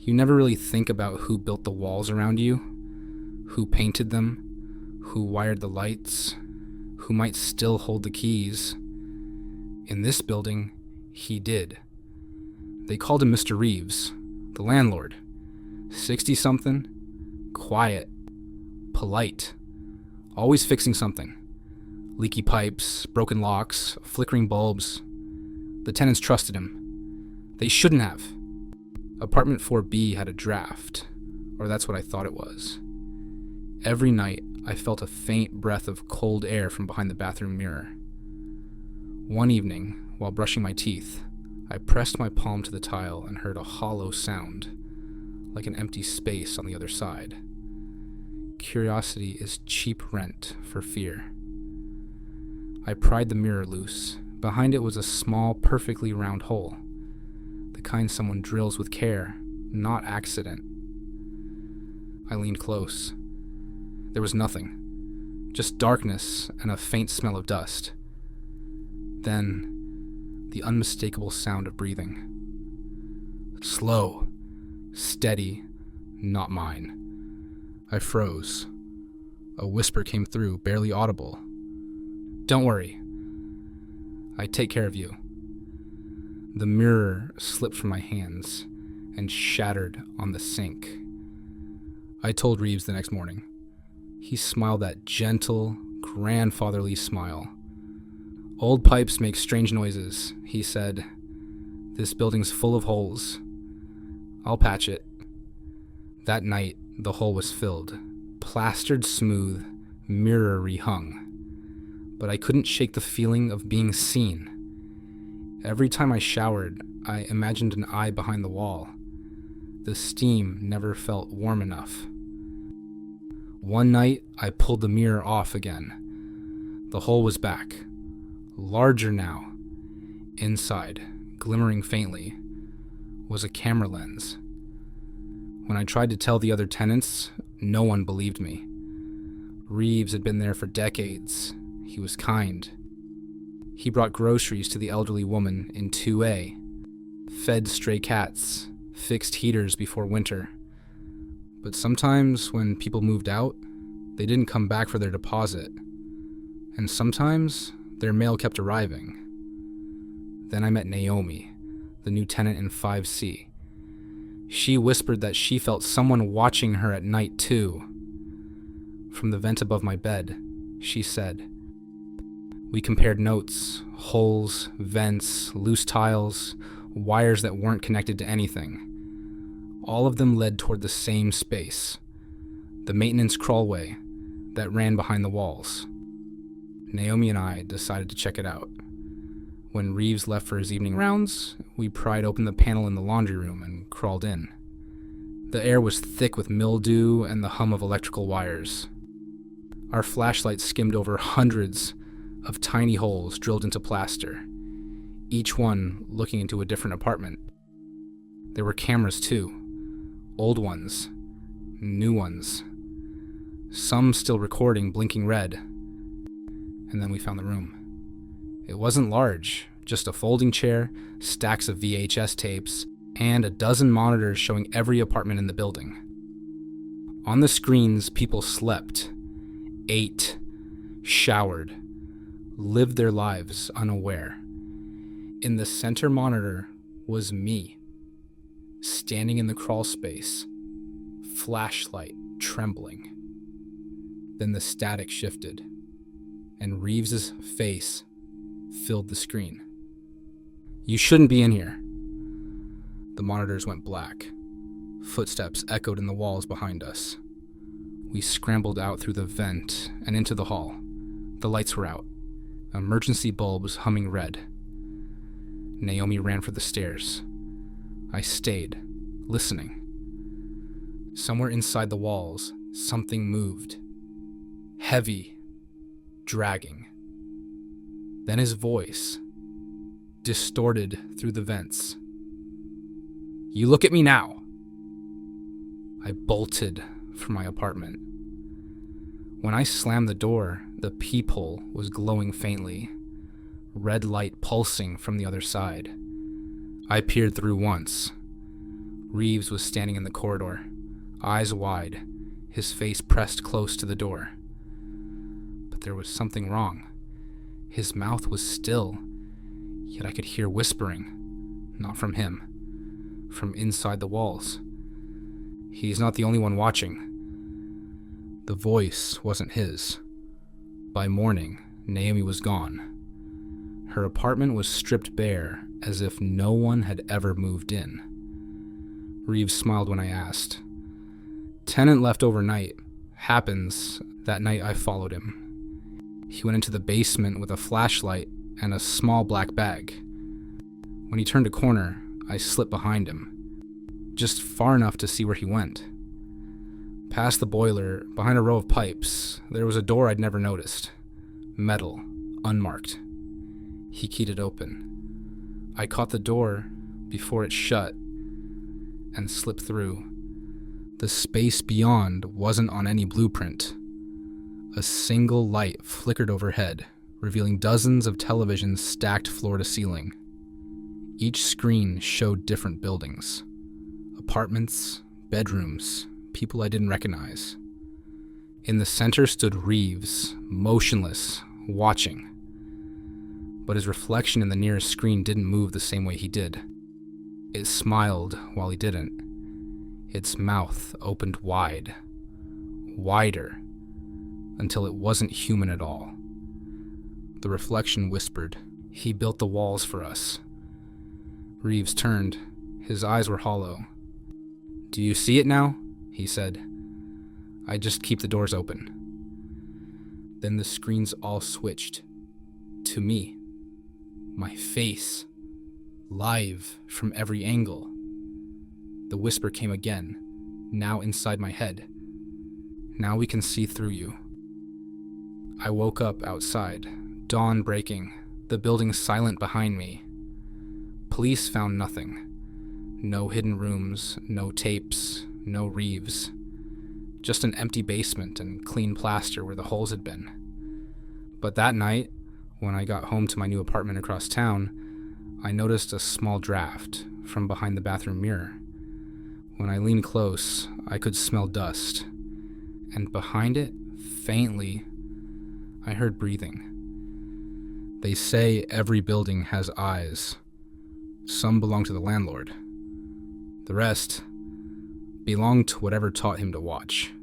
You never really think about who built the walls around you, who painted them, who wired the lights, who might still hold the keys. In this building, he did. They called him Mr. Reeves, the landlord. 60-something, quiet, polite, always fixing something. Leaky pipes, broken locks, flickering bulbs. The tenants trusted him. They shouldn't have. Apartment 4B had a draft, or that's what I thought it was. Every night, I felt a faint breath of cold air from behind the bathroom mirror. One evening, while brushing my teeth, I pressed my palm to the tile and heard a hollow sound, like an empty space on the other side. Curiosity is cheap rent for fear. I pried the mirror loose. Behind it was a small, perfectly round hole. The kind someone drills with care, not accident. I leaned close. There was nothing. Just darkness and a faint smell of dust. Then, the unmistakable sound of breathing. Slow, steady, not mine. I froze. A whisper came through, barely audible. "Don't worry. I take care of you." The mirror slipped from my hands and shattered on the sink. I told Reeves the next morning. He smiled that gentle, grandfatherly smile. "Old pipes make strange noises," he said. "This building's full of holes. I'll patch it." That night, the hole was filled, plastered smooth, mirror rehung. But I couldn't shake the feeling of being seen. Every time I showered, I imagined an eye behind the wall. The steam never felt warm enough. One night, I pulled the mirror off again. The hole was back, larger now. Inside, glimmering faintly, was a camera lens. When I tried to tell the other tenants, no one believed me. Reeves had been there for decades. He was kind. He brought groceries to the elderly woman in 2A, fed stray cats, fixed heaters before winter. But sometimes when people moved out, they didn't come back for their deposit. And sometimes their mail kept arriving. Then I met Naomi, the new tenant in 5C. She whispered that she felt someone watching her at night too. From the vent above my bed, she said. We compared notes, holes, vents, loose tiles, wires that weren't connected to anything. All of them led toward the same space, the maintenance crawlway that ran behind the walls. Naomi and I decided to check it out. When Reeves left for his evening rounds, we pried open the panel in the laundry room and crawled in. The air was thick with mildew and the hum of electrical wires. Our flashlights skimmed over hundreds of tiny holes drilled into plaster, each one looking into a different apartment. There were cameras too, old ones, new ones, some still recording, blinking red. And then we found the room. It wasn't large, just a folding chair, stacks of VHS tapes, and a dozen monitors showing every apartment in the building. On the screens, people slept, ate, showered, lived their lives unaware. In the center monitor was me, standing in the crawl space, flashlight trembling. Then the static shifted, and Reeves's face filled the screen. "You shouldn't be in here." The monitors went black. Footsteps echoed in the walls behind us. We scrambled out through the vent and into the hall. The lights were out. Emergency bulbs humming red. Naomi ran for the stairs. I stayed, listening. Somewhere inside the walls, something moved. Heavy, dragging. Then his voice, distorted through the vents. "You look at me now." I bolted from my apartment. When I slammed the door, the peephole was glowing faintly, red light pulsing from the other side. I peered through once. Reeves was standing in the corridor, eyes wide, his face pressed close to the door. But there was something wrong. His mouth was still, yet I could hear whispering, not from him, from inside the walls. He's not the only one watching. The voice wasn't his. By morning, Naomi was gone. Her apartment was stripped bare, as if no one had ever moved in. Reeves smiled when I asked. Tenant left overnight. Happens, that night I followed him. He went into the basement with a flashlight and a small black bag. When he turned a corner, I slipped behind him, just far enough to see where he went. Past the boiler, behind a row of pipes, there was a door I'd never noticed. Metal, unmarked. He keyed it open. I caught the door before it shut and slipped through. The space beyond wasn't on any blueprint. A single light flickered overhead, revealing dozens of televisions stacked floor to ceiling. Each screen showed different buildings. Apartments, bedrooms, people I didn't recognize. In the center stood Reeves, motionless, watching. But his reflection in the nearest screen didn't move the same way he did. It smiled while he didn't. Its mouth opened wide, wider, until it wasn't human at all. The reflection whispered, "He built the walls for us." Reeves turned. His eyes were hollow. "Do you see it now?" he said. "I just keep the doors open." Then the screens all switched. To me. My face. Live from every angle. The whisper came again, now inside my head. "Now we can see through you." I woke up outside, dawn breaking, the building silent behind me. Police found nothing. No hidden rooms, no tapes, no Reeves. Just an empty basement and clean plaster where the holes had been. But that night, when I got home to my new apartment across town, I noticed a small draft from behind the bathroom mirror. When I leaned close, I could smell dust. And behind it, faintly, I heard breathing. They say every building has eyes. Some belong to the landlord. The rest belong to whatever taught him to watch.